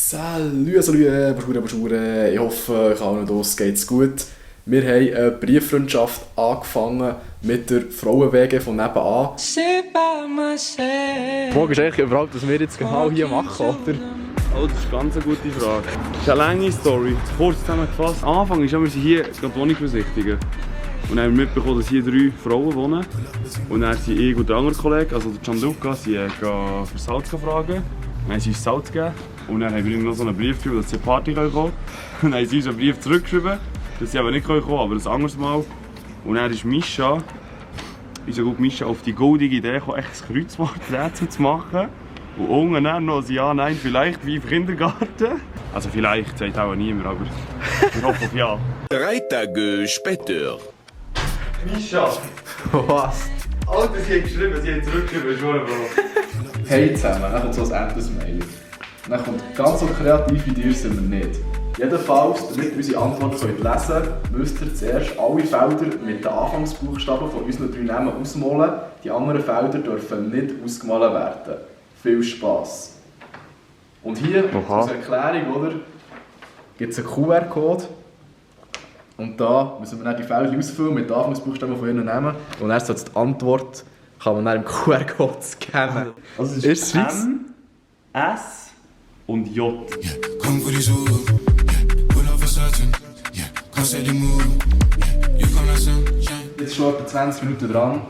Salut, bonjour. Ich hoffe, euch allen draussen geht's gut. Wir haben eine Brieffreundschaft angefangen mit der Frauen-WG von nebenan. Die Frage ist eigentlich überhaupt, was wir jetzt genau hier machen, oder? Oh, das ist eine ganz gute Frage. Das ist eine lange Story. Kurz zusammengefasst. Am Anfang ist wir hier die Wohnung besichtigen. Und dann haben wir mitbekommen, dass hier 3 Frauen wohnen. Und dann sind ich und der andere Kollege, also der Gianluca, sie für Salz fragen. Dann haben sie uns Salz gegeben. Und dann haben wir ihnen noch so einen Brief geschrieben, dass sie eine Party kommen können. Und dann haben sie uns einen Brief zurückgeschrieben, dass sie aber nicht kommen können, aber das anderes Mal. Und dann ist Mischa, unser guter Mischa, auf die goldige Idee gekommen, ein Kreuzworträtsel zu machen. Und unten dann noch ein Ja, Nein, vielleicht, wie im Kindergarten. Also vielleicht, sagt auch niemand, aber ich hoffe auf Ja. 3 Tage später. Mischa! Was? Alter, sie haben geschrieben, sie haben zurückgeschrieben, schon Bro. Hey zusammen, dann kommt so ein Endless-Mail. Dann kommt ganz so kreativ wie dir sind wir nicht. Jedenfalls, damit ihr unsere Antworten lesen könnt, müsst ihr zuerst alle Felder mit den Anfangsbuchstaben von unseren 3 Namen ausmalen. Die anderen Felder dürfen nicht ausgemalt werden. Viel Spass! Und hier, als Erklärung, oder, gibt es einen QR-Code. Und da müssen wir dann die Felder ausfüllen mit den Anfangsbuchstaben von ihren Namen. Und erst die Antwort kann man dann im QR-Code scannen. Also es ist M, S und J. Come for the zoo, pull off a certain, come say the move, you come like sunshine. Jetzt schon etwa 20 Minuten dran.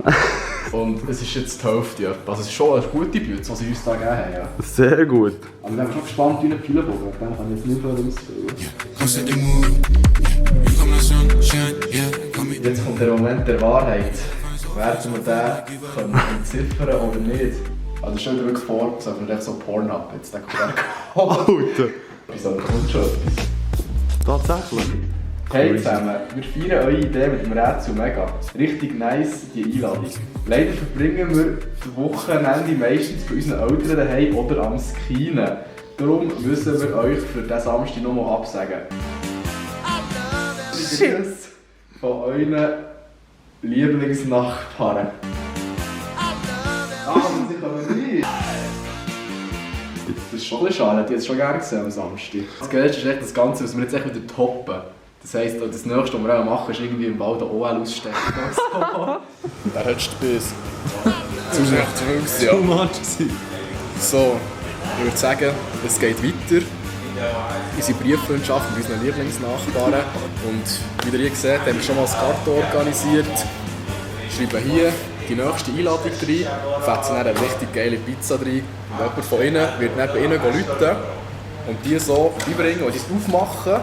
Und es ist jetzt die Hälfte. Also es ist schon eine gute Bütze, die sie uns da gegeben haben. Ja. Sehr gut. Aber ich bin schon gespannt wie ein Pfeilenbogen. Dann kann ich jetzt nicht mehr ausfüllen. Come say the move, you come like sunshine, come me. Jetzt kommt der Moment der Wahrheit. Werden wir den entziffern oder nicht? Also stell dir wirklich vor, dass wir so Pornhub jetzt den QR-Code. Alter! Wieso kommt schon etwas? Tatsächlich? Hey zusammen, wir feiern eure Idee mit dem Rätsel mega. Richtig nice, die Einladung. Leider verbringen wir das Wochenende meistens bei unseren Eltern daheim oder am Skinen. Darum müssen wir euch für diesen Samstag nochmal absagen. Shit! Von euren Lieblingsnachbarn. Aber sie kommen nicht! Das ist schon ein bisschen schade, die hätte ich schon gerne gesehen am Samstag. Das Geilste ist echt das Ganze, was wir jetzt echt wieder toppen. Das heisst, das Nächste, was wir auch machen, ist irgendwie im Wald eine OL ausstellen. Der hättest du bis. Zu much, ja. Too much. So, ich würde sagen, es geht weiter. Unsere Brieffreundschaft mit unseren Lieblingsnachbarn. Und wie ihr seht, haben wir schon mal ein Karton organisiert. Schreiben hier die nächste Einladung rein, fetzen dann eine richtig geile Pizza rein. Und jemand von ihnen wird neben ihnen rufen und die so einbringen und die es aufmachen. Dann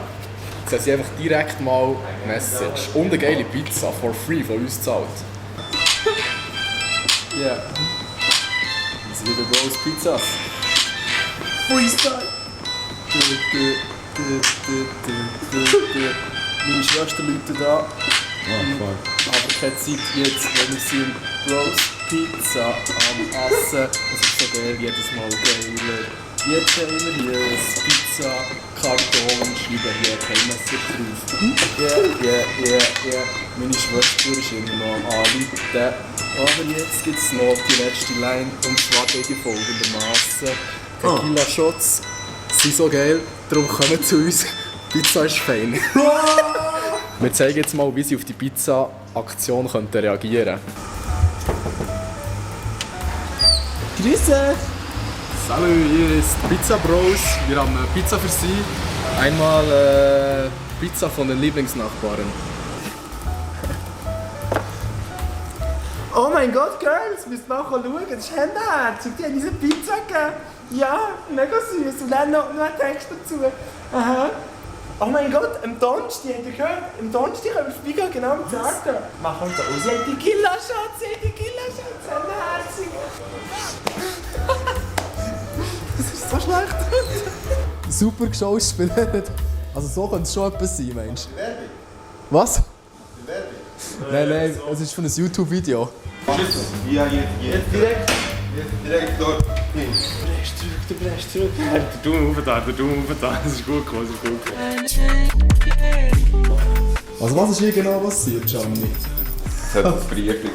sehen sie einfach direkt mal eine Message. Und eine geile Pizza, for free, von uns gezahlt. Ja. Yeah. Das liebe Bros Pizzas. Freestyle! Meine Schwester läutet da. Aber keine Zeit jetzt, wenn wir sind Bros Pizza am Essen. Das ist so geil, jedes Mal geiler. Jetzt haben wir hier ein Pizza-Karton und schreiben hier kein Message drauf. Yeah. Meine Schwester ist immer noch am Anrufen. Aber jetzt gibt es noch die letzte Line und zwar geht die folgendermaßen. Tequila-Shots sind so geil, darum kommen zu uns. Pizza ist fein. Wir zeigen jetzt mal, wie sie auf die Pizza-Aktion reagieren könnten. Grüße! Salut, hier ist Pizza Bros. Wir haben Pizza für Sie. Einmal Pizza von den Lieblingsnachbarn. Oh mein Gott, Girls, müsst mal schauen, das ist Händeherzig. Die haben diese Pizza gegeben. Ja, mega süß. Und dann noch ein Text dazu. Aha. Oh mein Gott, am Donnerstag, habt ihr gehört? Am Donnerstag können wir vorbeigehen, genau am 10. Machen wir da aus. Sie haben die Killer-Shots, Händeherzig. Das ist so schlecht. Super geschauspielert. Also so könnte es schon etwas sein, Mensch. Was? Nein, es ist von einem YouTube-Video. Ja, jetzt direkt dort hin. Du bläst zurück. Der Daumen auf da. Das ist gut gekommen, Also was ist hier genau passiert, Gianni? Es hat ein Brief gegeben.